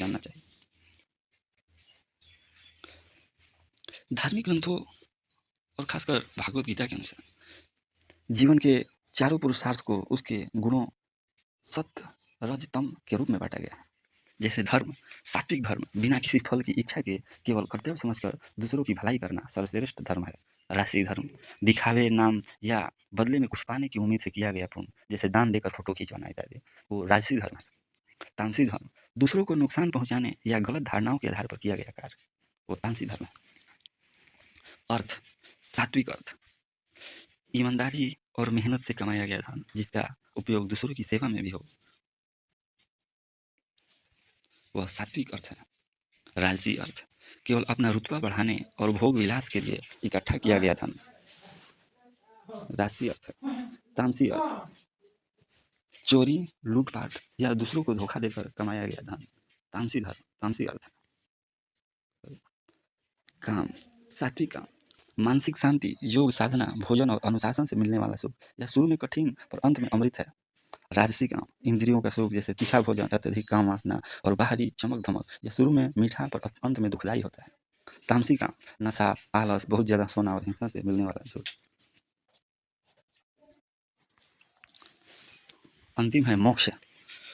जानना चाहिए। धार्मिक ग्रंथों और खासकर भागवत गीता के अनुसार जीवन के चारों पुरुषार्थ को उसके गुणों सत्य, रज, तम के रूप में बांटा गया है। जैसे धर्म, सात्विक धर्म बिना किसी फल की इच्छा के केवल कर्तव्य समझकर दूसरों की भलाई करना सर्वश्रेष्ठ धर्म है। राजसिक धर्म दिखावे, नाम या बदले में कुछ पाने की उम्मीद से किया गया पुण्य, जैसे दान देकर फोटो खिंचवाना इत्यादि, वो राजसिक धर्म है। तामसिक धर्म दूसरों को नुकसान पहुंचाने या गलत धारणाओं के आधार पर किया गया कार्य, वो तामसिक धर्म है। अर्थ, सात्विक अर्थ ईमानदारी और मेहनत से कमाया गया धन जिसका उपयोग दूसरों की सेवा में भी हो, वह सात्विक अर्थ है। राजसी अर्थ केवल अपना रुतबा बढ़ाने और भोग विलास के लिए इकट्ठा किया गया धन, राजसी अर्थ है। तामसी अर्थ चोरी, लूटपाट या दूसरों को धोखा देकर कमाया गया धन, तामसी धर्म, तामसी अर्थ है। काम, सात्विक काम मानसिक शांति, योग साधना, भोजन और अनुशासन से मिलने वाला सुख, यह शुरू में कठिन पर अंत में अमृत है। राजसी काम इंद्रियों का सुख, जैसे तीखा भोजन, अत्यधिक काम वासना और बाहरी चमक धमक, यह शुरू में मीठा पर अंत में दुखदायी होता है। तामसी काम नशा, आलस, बहुत ज्यादा सोना और हिंसा से मिलने वाला सुख। अंतिम है मोक्ष।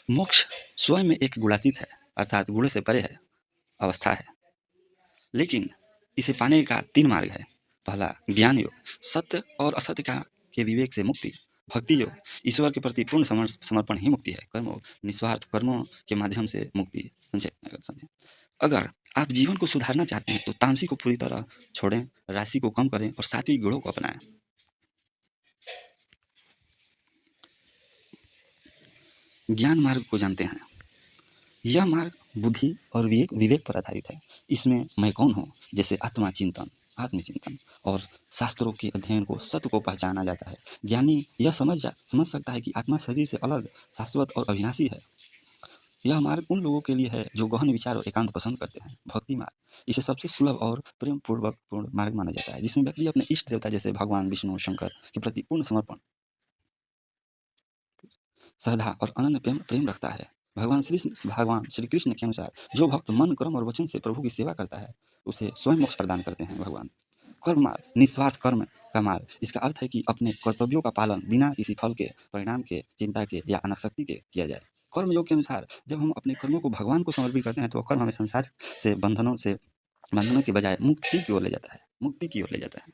मोक्ष स्वयं में एक गुणातीत है, अर्थात गुण से परे है, अवस्था है, लेकिन इसे पाने का 3 मार्ग है। पहला ज्ञान योग, सत्य और असत्य के विवेक से मुक्ति। भक्ति योग, ईश्वर के प्रति पूर्ण समर्पण ही मुक्ति है। कर्म योग, निस्वार्थ कर्मों के माध्यम से मुक्ति। समझे। अगर आप जीवन को सुधारना चाहते हैं तो तामसी को पूरी तरह छोड़ें, राशि को कम करें और सात्विक गुणों को अपनाएं। ज्ञान मार्ग को जानते हैं। यह मार्ग बुद्धि और विवेक पर आधारित है। इसमें मैं कौन हूँ जैसे आत्मचिंतन और शास्त्रों के अध्ययन को, सत्य को पहचाना जाता है। ज्ञानी यह समझ सकता है कि आत्मा शरीर से अलग, शाश्वत और अविनाशी है। यह मार्ग उन लोगों के लिए है जो गहन विचार और एकांत पसंद करते हैं। भक्ति मार्ग इसे सबसे सुलभ और प्रेम पूर्ण मार्ग माना जाता है, जिसमें व्यक्ति अपने इष्ट देवता जैसे भगवान विष्णु, शंकर के प्रति पूर्ण समर्पण, श्रद्धा और अनन्य प्रेम रखता है। भगवान श्री कृष्ण के अनुसार जो भक्त मन, कर्म और वचन से प्रभु की सेवा करता है उसे स्वयं मोक्ष प्रदान करते हैं भगवान। कर्म मार्ग निस्वार्थ कर्म का मार्ग, इसका अर्थ है कि अपने कर्तव्यों का पालन बिना किसी फल के, परिणाम के, चिंता के या अनासक्ति के किया जाए। कर्म योग के अनुसार जब हम अपने कर्मों को भगवान को समर्पित करते हैं तो कर्म हमें संसार से बंधनों के बजाय मुक्ति की ओर ले जाता है।